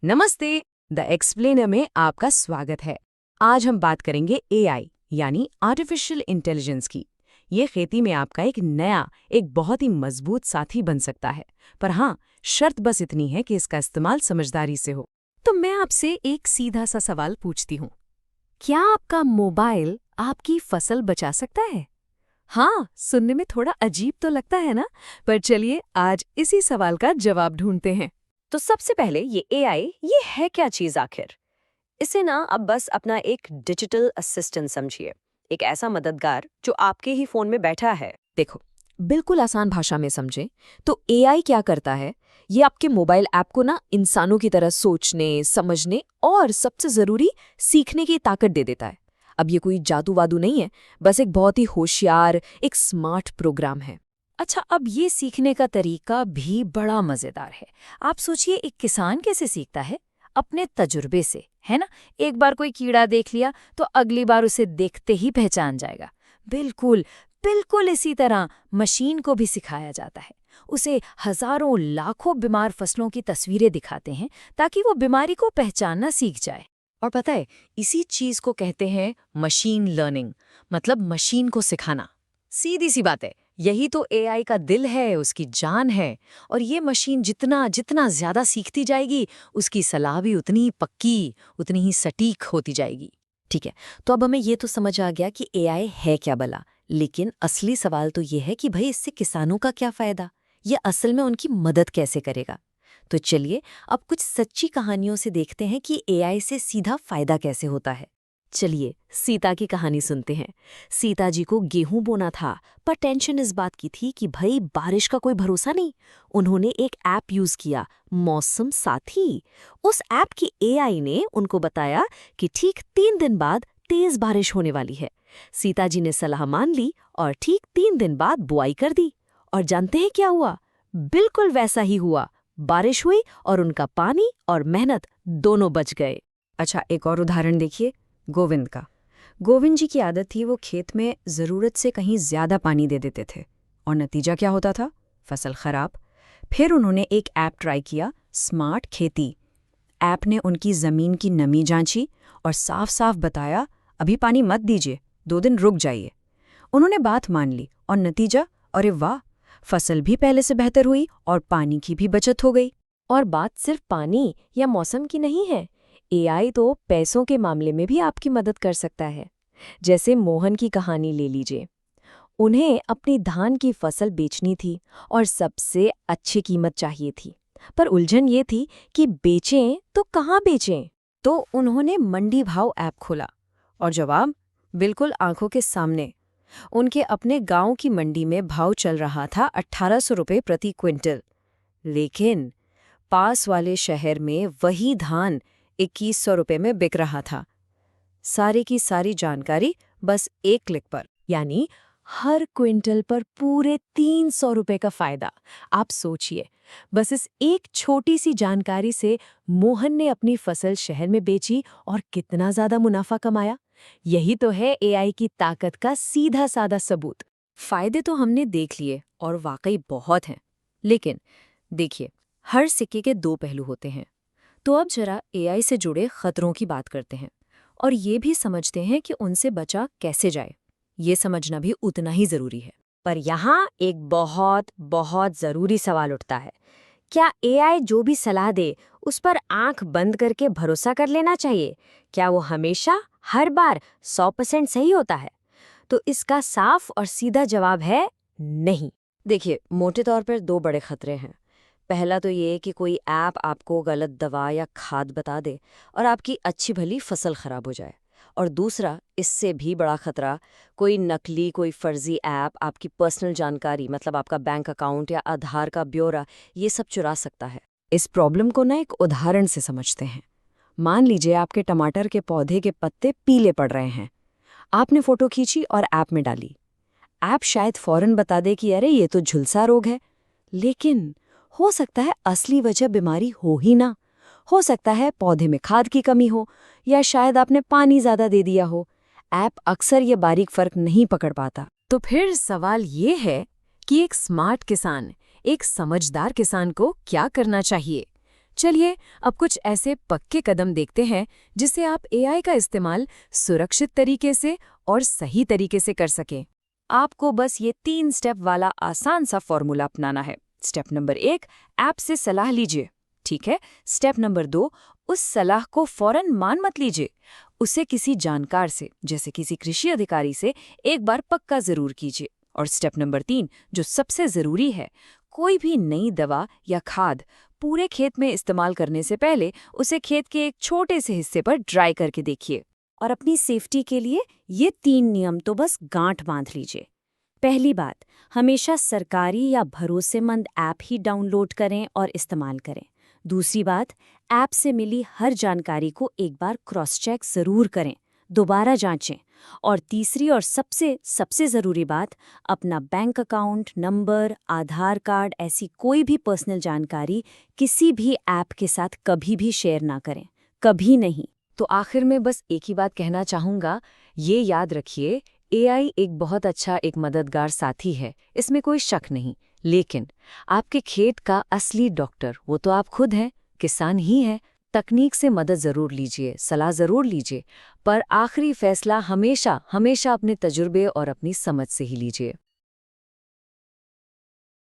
नमस्ते, the explainer में आपका स्वागत है। आज हम बात करेंगे एआई यानी आर्टिफिशियल इंटेलिजेंस की। ये खेती में आपका एक बहुत ही मजबूत साथी बन सकता है। पर हाँ, शर्त बस इतनी है कि इसका इस्तेमाल समझदारी से हो। तो मैं आपसे एक सीधा सा सवाल पूछती हूँ, क्या आपका मोबाइल आपकी फसल बचा सकता है? हाँ, सुनने में थोड़ा अजीब तो लगता है ना, पर चलिए आज इसी सवाल का जवाब ढूंढते हैं। तो सबसे पहले ये एआई ये है क्या चीज आखिर? इसे ना अब बस अपना एक डिजिटल असिस्टेंट समझिए, एक ऐसा मददगार जो आपके ही फोन में बैठा है। देखो, बिल्कुल आसान भाषा में समझें तो एआई क्या करता है, ये आपके मोबाइल ऐप को ना इंसानों की तरह सोचने, समझने और सबसे जरूरी सीखने की ताकत दे देता है। अब ये कोई जादू वादू नहीं है, बस एक बहुत ही होशियार, एक स्मार्ट प्रोग्राम है। अच्छा, अब ये सीखने का तरीका भी बड़ा मजेदार है। आप सोचिए, एक किसान कैसे सीखता है? अपने तजुर्बे से, है ना? एक बार कोई कीड़ा देख लिया तो अगली बार उसे देखते ही पहचान जाएगा। बिल्कुल बिल्कुल इसी तरह मशीन को भी सिखाया जाता है। उसे हजारों लाखों बीमार फसलों की तस्वीरें दिखाते हैं ताकि वो बीमारी को पहचानना सीख जाए। और पता है, इसी चीज को कहते हैं मशीन लर्निंग, मतलब मशीन को सिखाना। सीधी सी बात है, यही तो एआई का दिल है, उसकी जान है। और ये मशीन जितना जितना ज्यादा सीखती जाएगी, उसकी सलाह भी उतनी ही पक्की, उतनी ही सटीक होती जाएगी। ठीक है, तो अब हमें ये तो समझ आ गया कि एआई है क्या भला, लेकिन असली सवाल तो ये है कि भाई इससे किसानों का क्या फायदा? ये असल में उनकी मदद कैसे करेगा? तो चलिए अब कुछ सच्ची कहानियों से देखते हैं कि एआई से सीधा फायदा कैसे होता है। चलिए सीता की कहानी सुनते हैं। सीता जी को गेहूं बोना था, पर टेंशन इस बात की थी कि भाई बारिश का कोई भरोसा नहीं। उन्होंने एक ऐप यूज किया, मौसम साथी। उस ऐप की एआई ने उनको बताया कि ठीक 3 दिन बाद तेज बारिश होने वाली है। सीता जी ने सलाह मान ली और ठीक 3 दिन बाद बुआई कर दी। और जानते हैं क्या हुआ? बिल्कुल वैसा ही हुआ। बारिश हुई और उनका पानी और मेहनत दोनों बच गए। अच्छा, एक और उदाहरण देखिए, गोविंद का। गोविंद जी की आदत थी, वो खेत में जरूरत से कहीं ज्यादा पानी दे देते थे और नतीजा क्या होता था? फसल खराब। फिर उन्होंने एक ऐप ट्राई किया, स्मार्ट खेती। ऐप ने उनकी जमीन की नमी जांची और साफ साफ बताया, अभी पानी मत दीजिए, 2 दिन रुक जाइए। उन्होंने बात मान ली और नतीजा, अरे वाह, फसल भी पहले से बेहतर हुई और पानी की भी बचत हो गई। और बात सिर्फ पानी या मौसम की नहीं है। एआई तो पैसों के मामले में भी आपकी मदद कर सकता है। जैसे मोहन की कहानी ले लीजिए। उन्हें अपनी धान की फसल बेचनी थी और सबसे अच्छी कीमत चाहिए थी। पर उलझन ये थी कि बेचें तो कहाँ बेचें? तो उन्होंने मंडी भाव ऐप खोला और जवाब बिल्कुल आंखों के सामने। उनके अपने गांव की मंडी में भाव चल रहा था 1800 रुपये प्रति क्विंटल। लेकिन पास वाले शहर में वही धान 2100 रुपये में बिक रहा था। सारी की सारी जानकारी बस एक क्लिक पर, यानी हर क्विंटल पर पूरे 300 रुपये का फायदा। आप सोचिए, बस इस एक छोटी सी जानकारी से मोहन ने अपनी फसल शहर में बेची और कितना ज्यादा मुनाफा कमाया। यही तो है एआई की ताकत का सीधा साधा सबूत। फायदे तो हमने देख लिए और वाकई बहुत हैं, लेकिन देखिए, हर सिक्के के 2 पहलू होते हैं। तो अब जरा एआई से जुड़े खतरों की बात करते हैं और ये भी समझते हैं कि उनसे बचा कैसे जाए। ये समझना भी उतना ही जरूरी है। पर यहाँ एक बहुत बहुत जरूरी सवाल उठता है, क्या एआई जो भी सलाह दे उस पर आंख बंद करके भरोसा कर लेना चाहिए? क्या वो हमेशा हर बार 100% सही होता है? तो इसका साफ और सीधा जवाब है नहीं। देखिए, मोटे तौर पर 2 बड़े खतरे हैं। पहला तो ये कि कोई ऐप आपको गलत दवा या खाद बता दे और आपकी अच्छी भली फसल खराब हो जाए। और दूसरा, इससे भी बड़ा खतरा, कोई नकली, कोई फर्जी ऐप आपकी पर्सनल जानकारी, मतलब आपका बैंक अकाउंट या आधार का ब्यौरा, ये सब चुरा सकता है। इस प्रॉब्लम को ना एक उदाहरण से समझते हैं। मान लीजिए आपके टमाटर के पौधे के पत्ते पीले पड़ रहे हैं। आपने फोटो खींची और ऐप में डाली। ऐप शायद फौरन बता दे कि अरे ये तो झुलसा रोग है, लेकिन हो सकता है असली वजह बीमारी हो ही ना। हो सकता है पौधे में खाद की कमी हो या शायद आपने पानी ज्यादा दे दिया हो। ऐप अक्सर ये बारीक फर्क नहीं पकड़ पाता। तो फिर सवाल ये है कि एक स्मार्ट किसान, एक समझदार किसान को क्या करना चाहिए? चलिए अब कुछ ऐसे पक्के कदम देखते हैं जिससे आप एआई का इस्तेमाल सुरक्षित तरीके से और सही तरीके से कर सकें। आपको बस ये 3 स्टेप वाला आसान सा फॉर्मूला अपनाना है। स्टेप नंबर 1, ऐप से सलाह लीजिए। ठीक है। स्टेप नंबर 2, उस सलाह को फौरन मान मत लीजिए। उसे किसी जानकार से, जैसे किसी कृषि अधिकारी से, एक बार पक्का जरूर कीजिए। और स्टेप नंबर 3, जो सबसे जरूरी है, कोई भी नई दवा या खाद पूरे खेत में इस्तेमाल करने से पहले उसे खेत के एक छोटे से हिस्से पर ट्राई करके देखिए। और अपनी सेफ्टी के लिए ये 3 नियम तो बस गांठ बांध लीजिए। पहली बात, हमेशा सरकारी या भरोसेमंद ऐप ही डाउनलोड करें और इस्तेमाल करें। दूसरी बात, ऐप से मिली हर जानकारी को एक बार क्रॉस चेक जरूर करें, दोबारा जांचें। और तीसरी और सबसे ज़रूरी बात, अपना बैंक अकाउंट नंबर, आधार कार्ड, ऐसी कोई भी पर्सनल जानकारी किसी भी ऐप के साथ कभी भी शेयर ना करें, कभी नहीं। तो आखिर में बस एक ही बात कहना चाहूँगा, ये याद रखिए, एआई एक बहुत अच्छा एक मददगार साथी है, इसमें कोई शक नहीं। लेकिन आपके खेत का असली डॉक्टर वो तो आप खुद हैं, किसान ही हैं। तकनीक से मदद ज़रूर लीजिए, सलाह ज़रूर लीजिए, पर आखिरी फैसला हमेशा अपने तजुर्बे और अपनी समझ से ही लीजिए।